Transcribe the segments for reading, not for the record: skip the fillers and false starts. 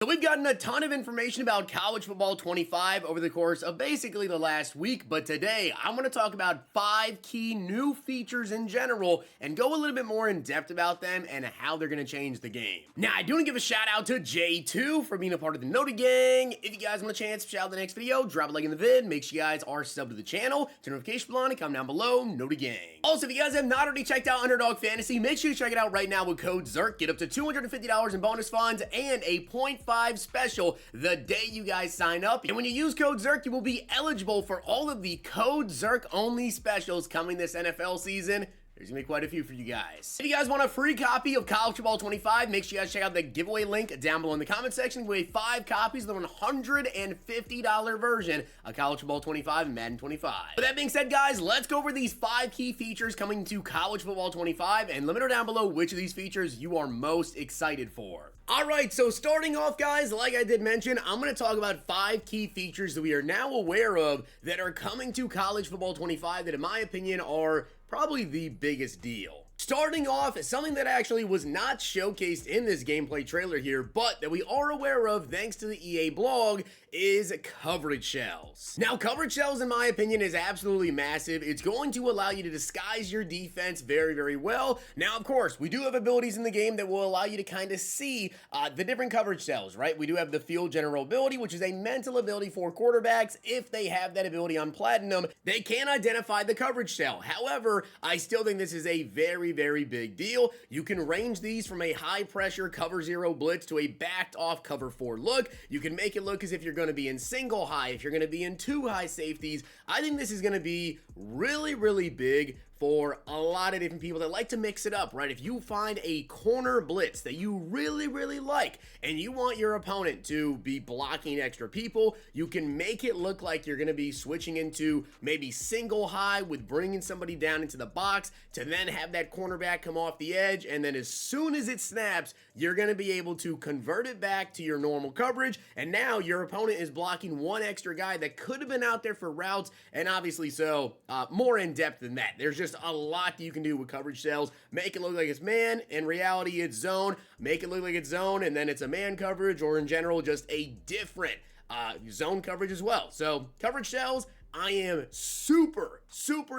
So we've gotten a ton of information about college football 25 over the course of basically the last week, but today I'm going to talk about 5 key new features in general and go a little bit more in depth about them and how they're going to change the game. Now, I do want to give a shout out to J2 for being a part of the Noti Gang. If you guys want a chance to shout out the next video, drop a like in the vid, make sure you guys are subbed to the channel, turn notification bell on, and comment down below, Noti Gang. Also, if you guys have not already checked out Underdog Fantasy, make sure you check it out right now with code ZIRK. Get up to $250 in bonus funds and a 0.5 special the day you guys sign up. And when you use code ZIRK, you will be eligible for all of the code ZIRK only specials coming this NFL season. There's gonna be quite a few for you guys. If you guys want a free copy of College Football 25, make sure you guys check out the giveaway link down below in the comment section. Give away 5 copies of the $150 version of College Football 25 and Madden 25. With that being said, guys, let's go over these 5 key features coming to College Football 25, and let me know down below which of these features you are most excited for. Alright, so starting off, guys, like I did mention, I'm going to talk about 5 key features that we are now aware of that are coming to College Football 25 that, in my opinion, are probably the biggest deal. Starting off, something that actually was not showcased in this gameplay trailer here, but that we are aware of thanks to the EA blog, is coverage shells. Now, coverage shells, in my opinion, is absolutely massive. It's going to allow you to disguise your defense very, very well. Now, of course, we do have abilities in the game that will allow you to kind of see the different coverage shells, right? We do have the field general ability, which is a mental ability for quarterbacks. If they have that ability on Platinum, they can identify the coverage shell. However, I still think this is a very, very big deal. You can range these from a high pressure cover 0 blitz to a backed off cover 4 look. You can make it look as if you're going to be in single high, if you're going to be in 2 high safeties. I think this is going to be really, really big for a lot of different people that like to mix it up, right? If you find a corner blitz that you really, really like and you want your opponent to be blocking extra people, you can make it look like you're going to be switching into maybe single high with bringing somebody down into the box to then have that cornerback come off the edge, and then as soon as it snaps, you're going to be able to convert it back to your normal coverage, and now your opponent is blocking one extra guy that could have been out there for routes, and obviously more in depth than that. There's just a lot that you can do with coverage shells. Make it look like it's man, in reality it's zone. Make it look like it's zone, and then it's a man coverage, or in general just a different zone coverage as well. So coverage shells, I am super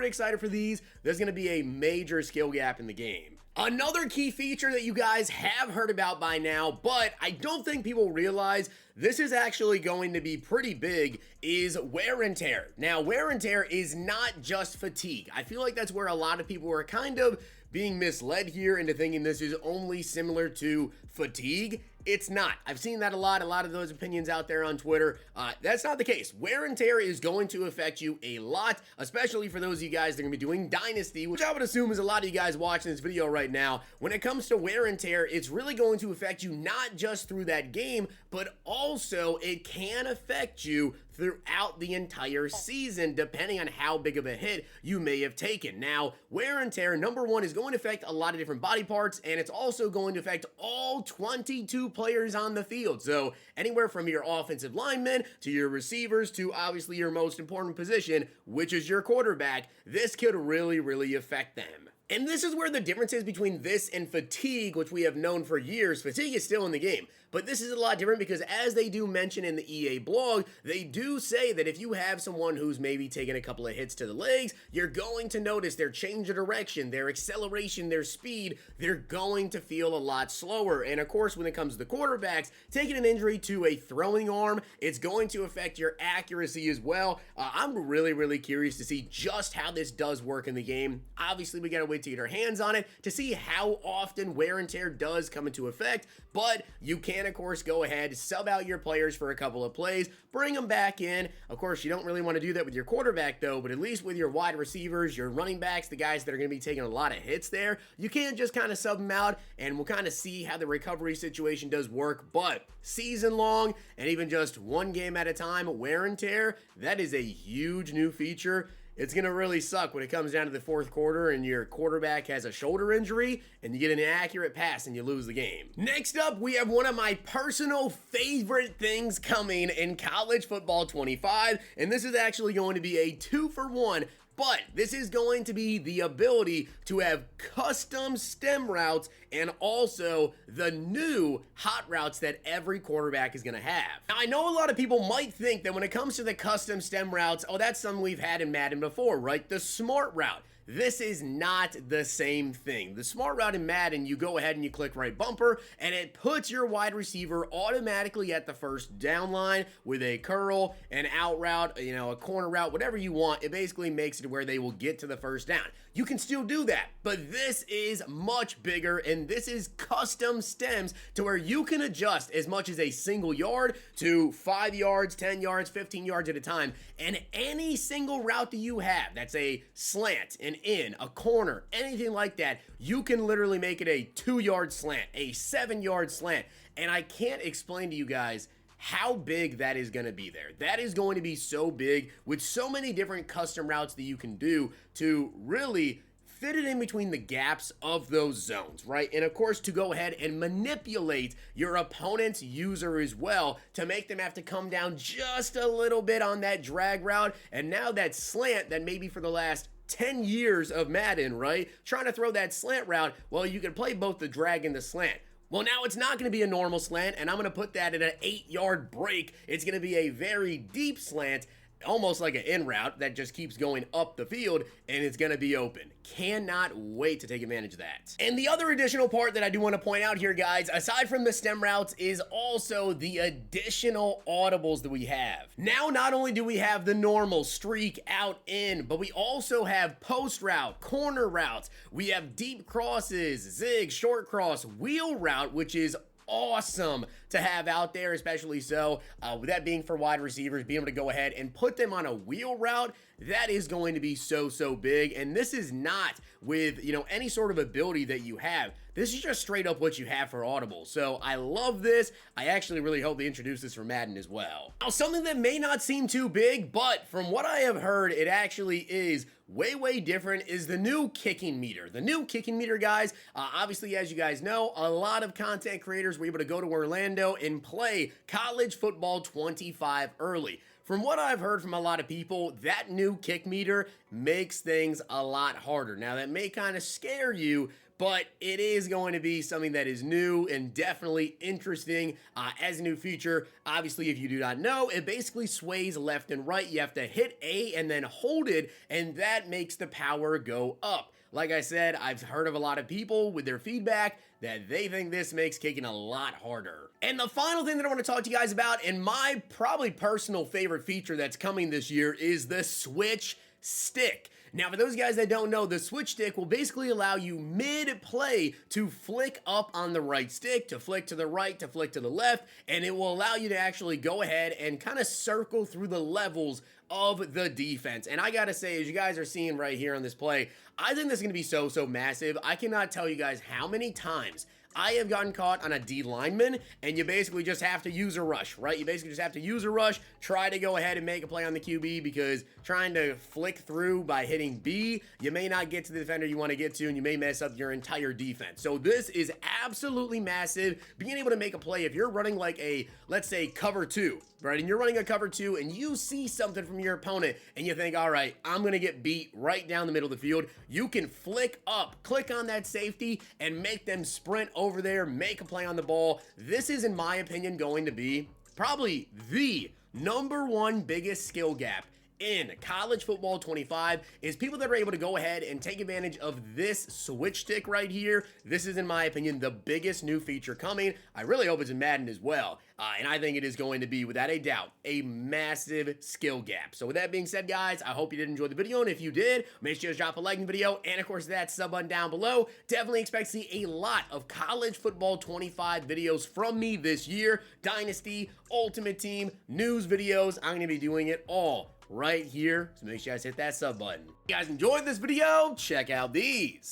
excited for these. There's going to be a major skill gap in the game. Another key feature that you guys have heard about by now, but I don't think people realize this is actually going to be pretty big, is wear and tear. Now, wear and tear is not just fatigue. I feel like that's where a lot of people are kind of being misled here into thinking this is only similar to fatigue. It's not. I've seen that a lot of those opinions out there on Twitter. That's not the case. Wear and tear is going to affect you a lot, especially for those of you guys that are going to be doing Dynasty, which I would assume is a lot of you guys watching this video right now. When it comes to wear and tear, it's really going to affect you not just through that game, but also it can affect you throughout the entire season, depending on how big of a hit you may have taken. Now, wear and tear, number one, is going to affect a lot of different body parts, and it's also going to affect all 22 players on the field. So anywhere from your offensive linemen to your receivers to obviously your most important position, which is your quarterback, this could really affect them. And this is where the difference is between this and fatigue, which we have known for years. Fatigue is still in the game, but this is a lot different because, as they do mention in the EA blog, they do say that if you have someone who's maybe taken a couple of hits to the legs, you're going to notice their change of direction, their acceleration, their speed. They're going to feel a lot slower. And of course, when it comes to the quarterbacks, taking an injury to a throwing arm, it's going to affect your accuracy as well. I'm really curious to see just how this does work in the game. Obviously, we gotta wait to get our hands on it to see how often wear and tear does come into effect, but you can, of course, go ahead, sub out your players for a couple of plays, bring them back in. Of course, you don't really want to do that with your quarterback, though, but at least with your wide receivers, your running backs, the guys that are going to be taking a lot of hits there, you can just kind of sub them out, and we'll kind of see how the recovery situation does work. But season long, and even just one game at a time, wear and tear, that is a huge new feature. It's going to really suck when it comes down to the fourth quarter and your quarterback has a shoulder injury and you get an inaccurate pass and you lose the game. Next up, we have one of my personal favorite things coming in College Football 25, and this is actually going to be a 2-for-1 but this is going to be the ability to have custom stem routes and also the new hot routes that every quarterback is going to have. Now, I know a lot of people might think that when it comes to the custom stem routes, oh, that's something we've had in Madden before, right? The smart route. This is not the same thing. The smart route in Madden, you go ahead and you click right bumper, and it puts your wide receiver automatically at the first down line with a curl, an out route, a corner route, whatever you want. It basically makes it where they will get to the first down. You can still do that, but this is much bigger, and this is custom stems to where you can adjust as much as a single yard to 5 yards, 10 yards, 15 yards at a time, and any single route that you have, that's a slant, an in, a corner, anything like that, you can literally make it a 2-yard slant, a 7-yard slant, and I can't explain to you guys how big that is going to be there. That is going to be so big with so many different custom routes that you can do to really fit it in between the gaps of those zones, right? And of course, to go ahead and manipulate your opponent's user as well to make them have to come down just a little bit on that drag route. And now that slant that maybe for the last 10 years of Madden, right? Trying to throw that slant route, well, you can play both the drag and the slant. Well, now it's not going to be a normal slant, and I'm going to put that at an 8-yard break. It's going to be a very deep slant, almost like an in route that just keeps going up the field, and it's going to be open. Cannot wait to take advantage of that. And the other additional part that I do want to point out here, guys, aside from the stem routes, is also the additional audibles that we have. Now, not only do we have the normal streak, out, in, but we also have post route, corner routes. We have deep crosses, zig, short cross, wheel route, which is awesome to have out there, especially so with that being for wide receivers, being able to go ahead and put them on a wheel route. That is going to be so big, and this is not with any sort of ability that you have. This is just straight up what you have for audible. So I love this. I actually really hope they introduce this for Madden as well. Now, something that may not seem too big, but from what I have heard, it actually is way different, is the new kicking meter. The new kicking meter, guys, obviously, as you guys know, a lot of content creators were able to go to Orlando and play college football 25 early. From what I've heard from a lot of people, that new kick meter makes things a lot harder. Now, that may kind of scare you, but it is going to be something that is new and definitely interesting as a new feature. Obviously, if you do not know, it basically sways left and right. You have to hit A and then hold it, and that makes the power go up. Like I said, I've heard of a lot of people with their feedback that they think this makes kicking a lot harder. And the final thing that I want to talk to you guys about, and my probably personal favorite feature that's coming this year, is the switch stick. Now, for those guys that don't know, the switch stick will basically allow you mid-play to flick up on the right stick, to flick to the right, to flick to the left, and it will allow you to actually go ahead and kind of circle through the levels of the defense. And I gotta say, as you guys are seeing right here on this play, I think this is gonna be so massive. I cannot tell you guys how many times I have gotten caught on a D lineman, and you basically just have to use a rush, right? You basically just have to use a rush, try to go ahead and make a play on the QB, because trying to flick through by hitting B, you may not get to the defender you want to get to, and you may mess up your entire defense. So this is absolutely massive. Being able to make a play, if you're running like a, let's say, cover 2, right? And you're running a cover 2, and you see something from your opponent, and you think, all right, I'm going to get beat right down the middle of the field. You can flick up, click on that safety, and make them sprint over there, make a play on the ball. This is, in my opinion, going to be probably the #1 biggest skill gap in college football 25 is people that are able to go ahead and take advantage of this switch stick right here. This is, in my opinion, the biggest new feature coming. I really hope it's in Madden as well. And I think it is going to be, without a doubt, a massive skill gap. So with that being said, guys, I hope you did enjoy the video. And if you did, make sure to drop a like in the video. And of course, that sub button down below. Definitely expect to see a lot of college football 25 videos from me this year. Dynasty, Ultimate Team, news videos. I'm going to be doing it all right here. So make sure you guys hit that sub button. If you guys enjoyed this video, check out these.